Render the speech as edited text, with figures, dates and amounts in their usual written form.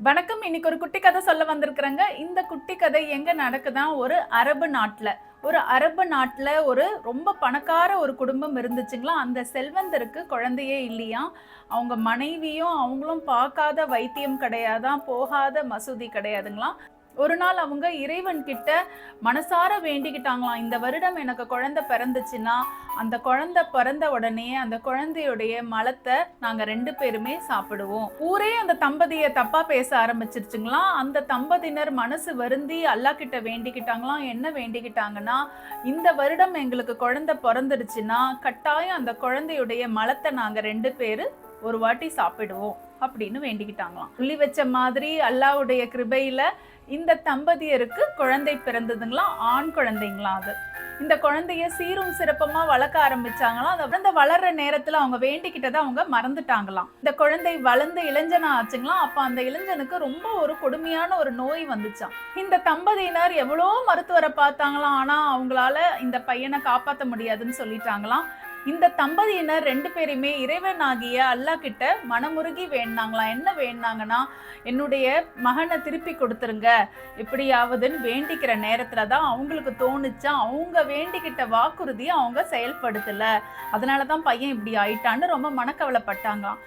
வணக்கம். இன்னைக்கு ஒரு குட்டி கதை சொல்ல வந்திருக்கிறேங்க. இந்த குட்டி கதை எங்க நடக்குதா, ஒரு அரபு நாட்டுல. ஒரு அரபு நாட்டுல ஒரு ரொம்ப பணக்கார ஒரு குடும்பம் இருந்துச்சுங்களா. அந்த செல்வந்தருக்கு குழந்தையே இல்லையாம். அவங்க மனைவியும் அவங்களும் பார்க்காத வைத்தியம் கிடையாதாம், போகாத மசூதி கிடையாதுங்களாம். ஒரு நாள் அவங்க இறைவன் கிட்ட மனசார வேண்டிக்கிட்டாங்களாம், இந்த வருடம் எனக்கு குழந்தை பிறந்துச்சுன்னா அந்த குழந்தை பிறந்த உடனே அந்த குழந்தையுடைய மலத்தை நாங்க 2 பேருமே சாப்பிடுவோம். ஊரே அந்த தம்பதியை தப்பா பேச ஆரம்பிச்சிருச்சுங்களாம். அந்த தம்பதியினர் மனசு வருந்தி அல்லாஹ் கிட்ட வேண்டிக்கிட்டாங்களாம். என்ன வேண்டிக்கிட்டாங்கன்னா, இந்த வருடம் எங்களுக்கு குழந்தை பிறந்துடுச்சுன்னா கட்டாயம் அந்த குழந்தையுடைய மலத்தை நாங்க 2 பேரு ஒரு வாட்டி சாப்பிடுவோம் அப்படின்னு வேண்டிக்கிட்டாங்களாம். சொல்லி வச்ச மாதிரி அல்லாஹ்வுடைய கிருபையில இந்த தம்பதியருக்கு குழந்தை பிறந்ததுங்களா. ஆண் குழந்தைங்களா. அது இந்த குழந்தைய சீரும் சிறப்பமா வளர்க்க ஆரம்பிச்சாங்களாம். அந்த குழந்தை வளர்ற நேரத்துல அவங்க வேண்டிக்கிட்டதை அவங்க மறந்துட்டாங்களாம். இந்த குழந்தை வளர்ந்து இளைஞனா ஆச்சுங்களாம். அப்ப அந்த இளைஞனுக்கு ரொம்ப ஒரு கொடுமையான ஒரு நோய் வந்துச்சாம். இந்த தம்பதியினர் எவ்வளோ மருத்துவரை பார்த்தாங்களாம். ஆனா அவங்களால இந்த பையனை காப்பாற்ற முடியாதுன்னு சொல்லிட்டாங்களாம். இந்த தம்பதியினர் 2 பேருமே இறைவனாகிய அல்லாஹ் கிட்ட மனமுருகி வேண்டாங்களாம். என்ன வேண்டாங்கன்னா, என்னுடைய மகனை திருப்பி கொடுத்துருங்க எப்படியாவதுன்னு வேண்டிக்கிற நேரத்துல தான் அவங்களுக்கு தோணுச்சா, அவங்க வேண்டிக்கிட்ட வாக்குறுதியை அவங்க செயல்படுத்தல. அதனாலதான் பையன் இப்படி ஆயிட்டான்னு ரொம்ப மனக்கவலைப்பட்டாங்களாம்.